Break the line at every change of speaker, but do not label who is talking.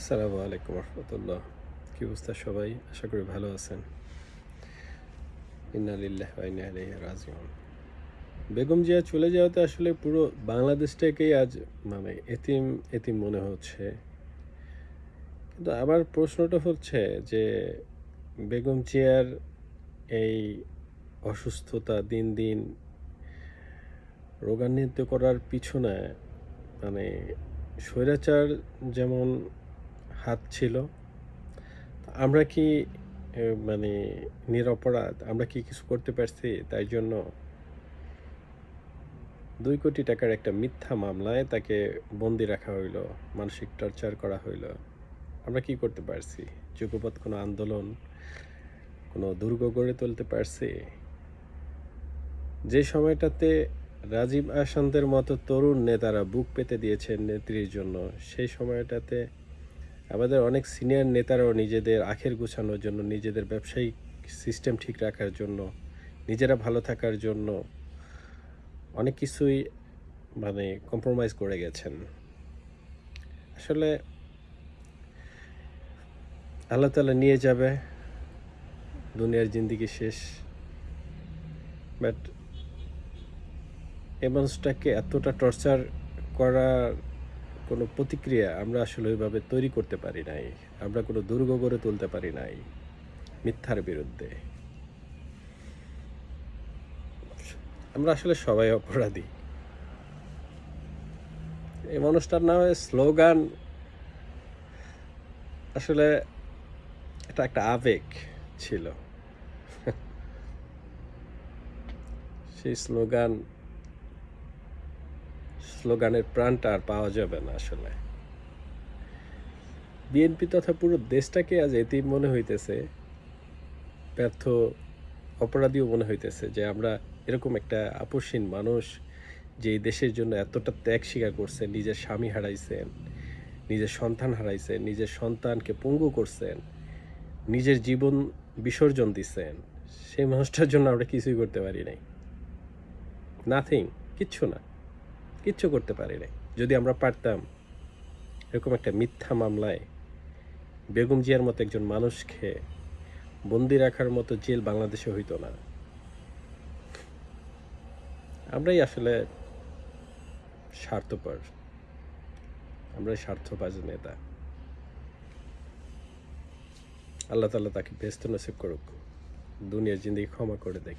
আসসালামু আলাইকুম রহমতুল্লাহ। কি অবস্থা সবাই? আশা করি ভালো আছেন। ইন্না লিল্লাহি ওয়া ইন্না ইলাইহি রাজিউন। বেগম জিয়া চলে যাওয়াতে আসলে পুরো বাংলাদেশটাকেই আজ মানে এতিম এতিম মনে হচ্ছে। কিন্তু আমার প্রশ্নটা হচ্ছে যে বেগম জিয়ার এই অসুস্থতা দিন দিন রোগান্বিত করার পিছনে মানে স্বৈরাচার যেমন হাত ছিল, আমরা কি মানে নিরপরাধ? আমরা কি কিছু করতে পারছি? তাই জন্য ২ কোটি টাকার একটা মিথ্যা মামলায় তাকে বন্দি রাখা হইলো, মানসিক টর্চার করা হইলো। আমরা কি করতে পারছি? যুগপৎ কোনো আন্দোলন, কোনো দুর্গ গড়ে তুলতে পারছি? যে সময়টাতে রাজীব আহসানদের মতো তরুণ নেতারা বুক পেতে দিয়েছেন নেত্রীর জন্য, সেই সময়টাতে আমাদের অনেক সিনিয়র নেতারাও নিজেদের আখের গোছানোর জন্য, নিজেদের ব্যবসায়িক সিস্টেম ঠিক রাখার জন্য, নিজেরা ভালো থাকার জন্য অনেক কিছুই মানে কম্প্রোমাইজ করে গেছেন। আসলে আল্লাহ তাআলা নিয়ে যাবে, দুনিয়ার জিন্দেগি শেষ। বাট এই মানুষটাকে এতটা টর্চার করার কোনো প্রতিক্রিয়া আমরা আসলে ওইভাবে তৈরি করতে পারি নাই। আমরা কোনো দুর্গ গড়ে তুলতে পারি নাই মিথ্যার বিরুদ্ধে। আমরা আসলে সবাই অপরাধী। এই মানুষটার নামে স্লোগান আসলে এটা একটা আবেগ ছিল। সেই স্লোগানের প্রাণটা আর পাওয়া যাবে না আসলে। বিএনপি তথা পুরো দেশটাকে আজ এতিম মনে হইতেছে, ব্যর্থ অপরাধীও মনে হইতেছে যে আমরা এরকম একটা আপসহীন মানুষ যে এই দেশের জন্য এতটা ত্যাগ স্বীকার করছেন, নিজের স্বামী হারাইছেন, নিজের সন্তান হারাইছেন, নিজের সন্তানকে পঙ্গু করছেন, নিজের জীবন বিসর্জন দিচ্ছেন, সেই মানুষটার জন্য আমরা কিছুই করতে পারি নাই। নাথিং, কিচ্ছু না, কিচ্ছু করতে পারি নাই। যদি আমরা পারতাম, এরকম একটা মিথ্যা মামলায় বেগম জিয়ার মতো একজন মানুষকে বন্দি রাখার মতো জেল বাংলাদেশে হইতো না। আমরাই আসলে স্বার্থপর, আমরাই স্বার্থবাজ নেতা। আল্লাহ তাআলা তাকে বেহেশত নসিব করুক, দুনিয়ার জিন্দেগি ক্ষমা করে দেখ।